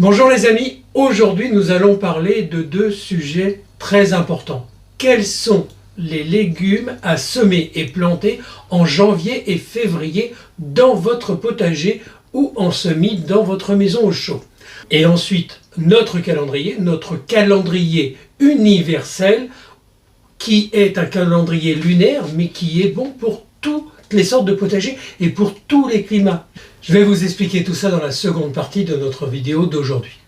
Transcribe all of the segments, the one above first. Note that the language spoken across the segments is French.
Bonjour les amis, aujourd'hui nous allons parler de deux sujets très importants. Quels sont les légumes à semer et planter en janvier et février dans votre potager ou en semis dans votre maison au chaud? Et ensuite, notre calendrier universel qui est un calendrier lunaire mais qui est bon pour toutes les sortes de potagers et pour tous les climats. Je vais vous expliquer tout ça dans la seconde partie de notre vidéo d'aujourd'hui.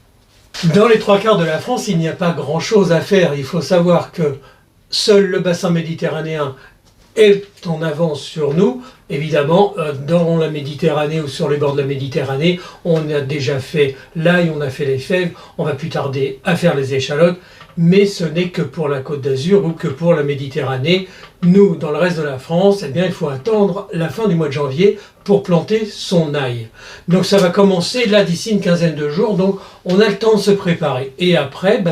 Dans les trois quarts de la France, il n'y a pas grand-chose à faire. Il faut savoir que seul le bassin méditerranéen est en avance sur nous. Évidemment, dans la Méditerranée ou sur les bords de la Méditerranée, on a déjà fait l'ail, on a fait les fèves, on va plus tarder à faire les échalotes, mais ce n'est que pour la Côte d'Azur ou que pour la Méditerranée. Nous, dans le reste de la France, eh bien, il faut attendre la fin du mois de janvier pour planter son ail. Donc ça va commencer là d'ici une quinzaine de jours, donc on a le temps de se préparer. Et après,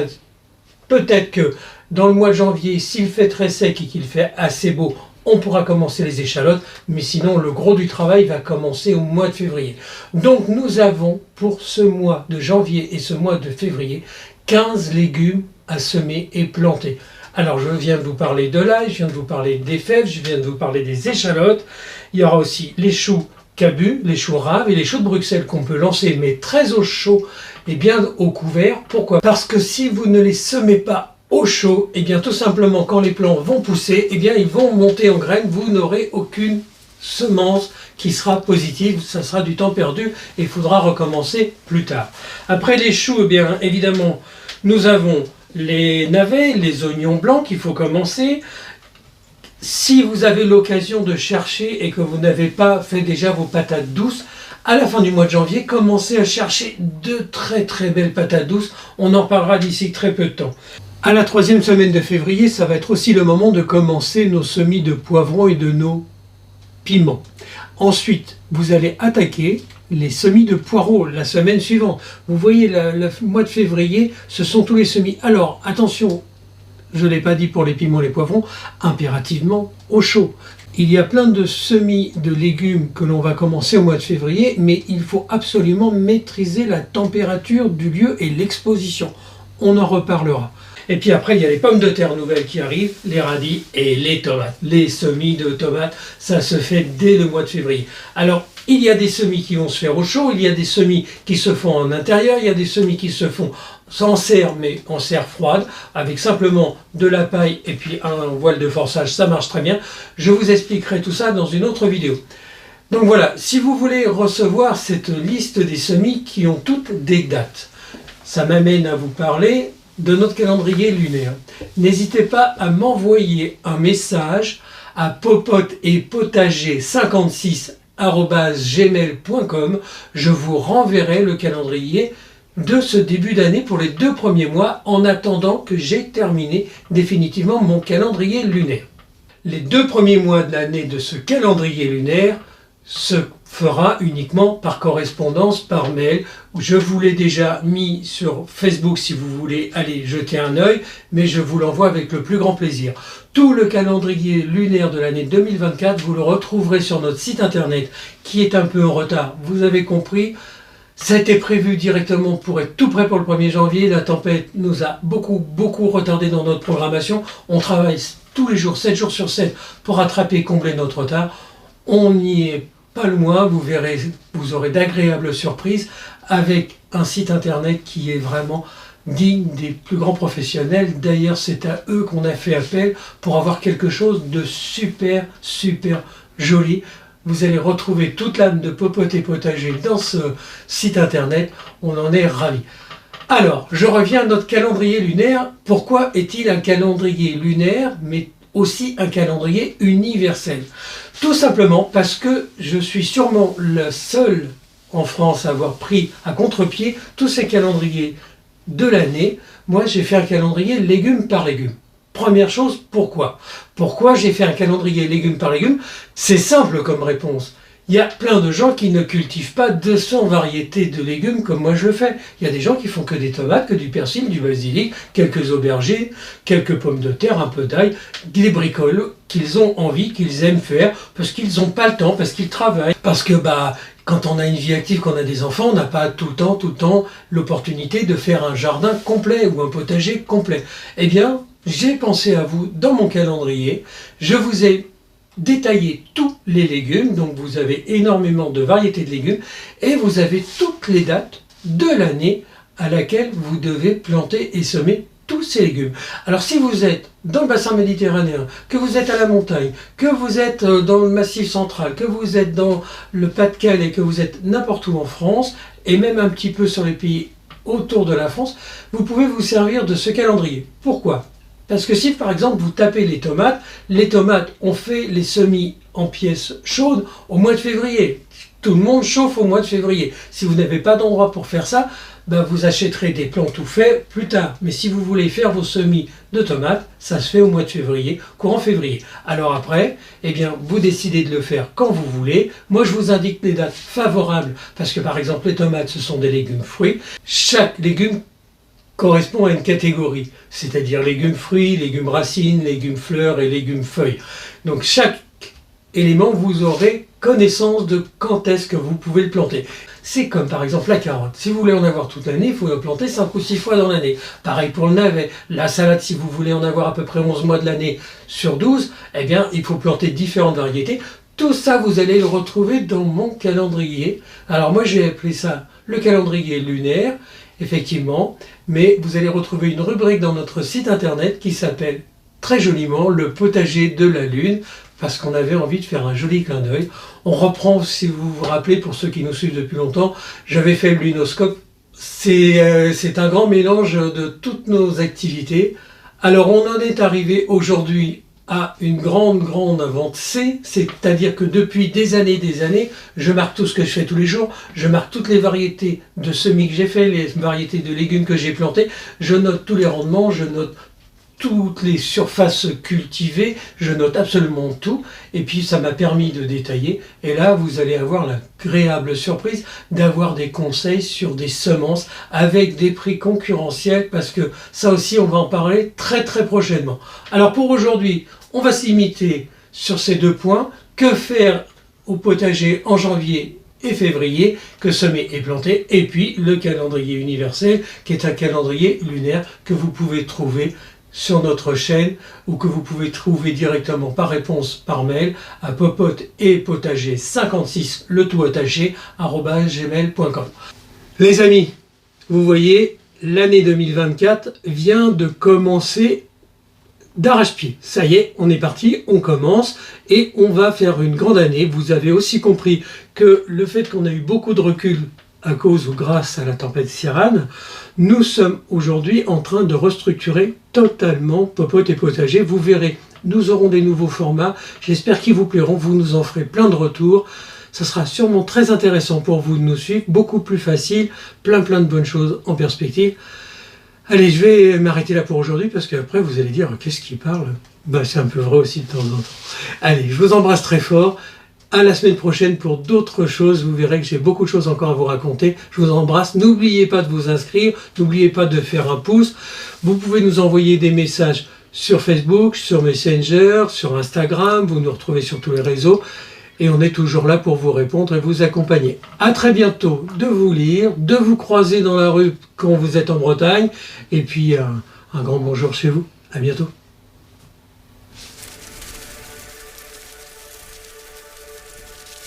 peut-être que dans le mois de janvier, s'il fait très sec et qu'il fait assez beau, on pourra commencer les échalotes, mais sinon le gros du travail va commencer au mois de février. Donc nous avons pour ce mois de janvier et ce mois de février 15 légumes à semer et planter. Alors je viens de vous parler de l'ail, je viens de vous parler des fèves, je viens de vous parler des échalotes. Il y aura aussi les choux cabus, les choux raves et les choux de Bruxelles qu'on peut lancer, mais très au chaud et bien au couvert. Pourquoi? Parce que si vous ne les semez pas au chaud, et bien tout simplement quand les plants vont pousser, et bien ils vont monter en graines, vous n'aurez aucune semence qui sera positive, ça sera du temps perdu et il faudra recommencer plus tard. Après les choux, eh bien évidemment, nous avons les navets, les oignons blancs qu'il faut commencer. Si vous avez l'occasion de chercher et que vous n'avez pas fait déjà vos patates douces, à la fin du mois de janvier, commencez à chercher de très très belles patates douces. On en parlera d'ici très peu de temps. À la troisième semaine de février, ça va être aussi le moment de commencer nos semis de poivrons et de nos piments. Ensuite, vous allez attaquer les semis de poireaux la semaine suivante. Vous voyez, le mois de février, ce sont tous les semis. Alors, attention, je ne l'ai pas dit pour les piments et les poivrons, impérativement au chaud. Il y a plein de semis de légumes que l'on va commencer au mois de février, mais il faut absolument maîtriser la température du lieu et l'exposition. On en reparlera. Et puis après, il y a les pommes de terre nouvelles qui arrivent, les radis et les tomates. Les semis de tomates, ça se fait dès le mois de février. Alors, il y a des semis qui vont se faire au chaud, il y a des semis qui se font en intérieur, il y a des semis qui se font sans serre, mais en serre froide, avec simplement de la paille et puis un voile de forçage, ça marche très bien. Je vous expliquerai tout ça dans une autre vidéo. Donc voilà, si vous voulez recevoir cette liste des semis qui ont toutes des dates, ça m'amène à vous parler de notre calendrier lunaire. N'hésitez pas à m'envoyer un message à popote-et-potager56@gmail.com. Je vous renverrai le calendrier de ce début d'année pour les 2 premiers mois en attendant que j'ai terminé définitivement mon calendrier lunaire. Les 2 premiers mois de l'année de ce calendrier lunaire se fera uniquement par correspondance, par mail. Je vous l'ai déjà mis sur Facebook si vous voulez aller jeter un œil, mais je vous l'envoie avec le plus grand plaisir. Tout le calendrier lunaire de l'année 2024, vous le retrouverez sur notre site internet qui est un peu en retard. Vous avez compris, ça a été prévu directement pour être tout prêt pour le 1er janvier. La tempête nous a beaucoup retardé dans notre programmation. On travaille tous les jours, 7 jours sur 7, pour rattraper et combler notre retard. On n'y est pas loin, vous verrez, vous aurez d'agréables surprises avec un site internet qui est vraiment digne des plus grands professionnels. D'ailleurs, c'est à eux qu'on a fait appel pour avoir quelque chose de super joli. Vous allez retrouver toute l'âme de Popote et Potager dans ce site internet. On en est ravis. Alors, je reviens à notre calendrier lunaire. Pourquoi est-il un calendrier lunaire, mais aussi un calendrier universel? Tout simplement parce que je suis sûrement le seul en France à avoir pris à contre-pied tous ces calendriers de l'année. Moi, j'ai fait un calendrier légume par légume. Première chose, pourquoi? Pourquoi j'ai fait un calendrier légume par légume? C'est simple comme réponse. Il y a plein de gens qui ne cultivent pas 200 variétés de légumes comme moi je le fais. Il y a des gens qui font que des tomates, que du persil, du basilic, quelques aubergines, quelques pommes de terre, un peu d'ail, des bricoles qu'ils ont envie, qu'ils aiment faire, parce qu'ils n'ont pas le temps, parce qu'ils travaillent, parce que Quand on a une vie active, qu'on a des enfants, on n'a pas tout le temps l'opportunité de faire un jardin complet ou un potager complet. Eh bien, j'ai pensé à vous dans mon calendrier. Je vous ai détaillé tous les légumes, donc vous avez énormément de variétés de légumes, et vous avez toutes les dates de l'année à laquelle vous devez planter et semer tous ces légumes. Alors si vous êtes dans le bassin méditerranéen, que vous êtes à la montagne, que vous êtes dans le Massif central, que vous êtes dans le Pas-de-Calais, que vous êtes n'importe où en France, et même un petit peu sur les pays autour de la France, vous pouvez vous servir de ce calendrier. Pourquoi ? Parce que si par exemple vous tapez les tomates, on fait les semis en pièces chaudes au mois de février. Tout le monde chauffe au mois de février. Si vous n'avez pas d'endroit pour faire ça, vous achèterez des plants tout faits plus tard. Mais si vous voulez faire vos semis de tomates, ça se fait au mois de février, courant février. Alors après, vous décidez de le faire quand vous voulez. Moi, je vous indique des dates favorables parce que par exemple, les tomates, ce sont des légumes fruits. Chaque légume correspond à une catégorie, c'est-à-dire légumes fruits, légumes racines, légumes fleurs et légumes feuilles. Donc chaque élément, vous aurez connaissance de quand est-ce que vous pouvez le planter. C'est comme par exemple la carotte. Si vous voulez en avoir toute l'année, il faut le planter 5 ou 6 fois dans l'année. Pareil pour le navet. La salade, si vous voulez en avoir à peu près 11 mois de l'année sur 12, il faut planter différentes variétés. Tout ça, vous allez le retrouver dans mon calendrier. Alors moi, j'ai appelé ça le calendrier lunaire, effectivement. Mais vous allez retrouver une rubrique dans notre site internet qui s'appelle très joliment le potager de la lune, parce qu'on avait envie de faire un joli clin d'œil. On reprend, si vous vous rappelez, pour ceux qui nous suivent depuis longtemps, j'avais fait le lunoscope. C'est un grand mélange de toutes nos activités. Alors on en est arrivé aujourd'hui à une grande avancée, c'est-à-dire que depuis des années, je marque tout ce que je fais tous les jours, je marque toutes les variétés de semis que j'ai fait, les variétés de légumes que j'ai plantés, je note tous les rendements, je note toutes les surfaces cultivées, je note absolument tout, et puis ça m'a permis de détailler, et là vous allez avoir l'agréable surprise d'avoir des conseils sur des semences avec des prix concurrentiels, parce que ça aussi on va en parler très prochainement. Alors pour aujourd'hui, on va se limiter sur ces 2 points. Que faire au potager en janvier et février, que semer et planter, et puis le calendrier universel, qui est un calendrier lunaire que vous pouvez trouver sur notre chaîne ou que vous pouvez trouver directement par réponse par mail à popote et potager 56 le tout attaché @gmail.com. Les amis, vous voyez, l'année 2024 vient de commencer d'arrache-pied. Ça y est, on est parti, on commence et on va faire une grande année. Vous avez aussi compris que le fait qu'on a eu beaucoup de recul à cause ou grâce à la tempête Ciarán, nous sommes aujourd'hui en train de restructurer totalement Popote et Potager. Vous verrez, nous aurons des nouveaux formats. J'espère qu'ils vous plairont. Vous nous en ferez plein de retours. Ça sera sûrement très intéressant pour vous de nous suivre, beaucoup plus facile, plein de bonnes choses en perspective. Allez, je vais m'arrêter là pour aujourd'hui parce qu'après vous allez dire qu'est-ce qu'il parle. C'est un peu vrai aussi de temps en temps. Allez, je vous embrasse très fort. À la semaine prochaine pour d'autres choses. Vous verrez que j'ai beaucoup de choses encore à vous raconter. Je vous embrasse. N'oubliez pas de vous inscrire. N'oubliez pas de faire un pouce. Vous pouvez nous envoyer des messages sur Facebook, sur Messenger, sur Instagram. Vous nous retrouvez sur tous les réseaux. Et on est toujours là pour vous répondre et vous accompagner. À très bientôt de vous lire, de vous croiser dans la rue quand vous êtes en Bretagne. Et puis un grand bonjour chez vous. À bientôt.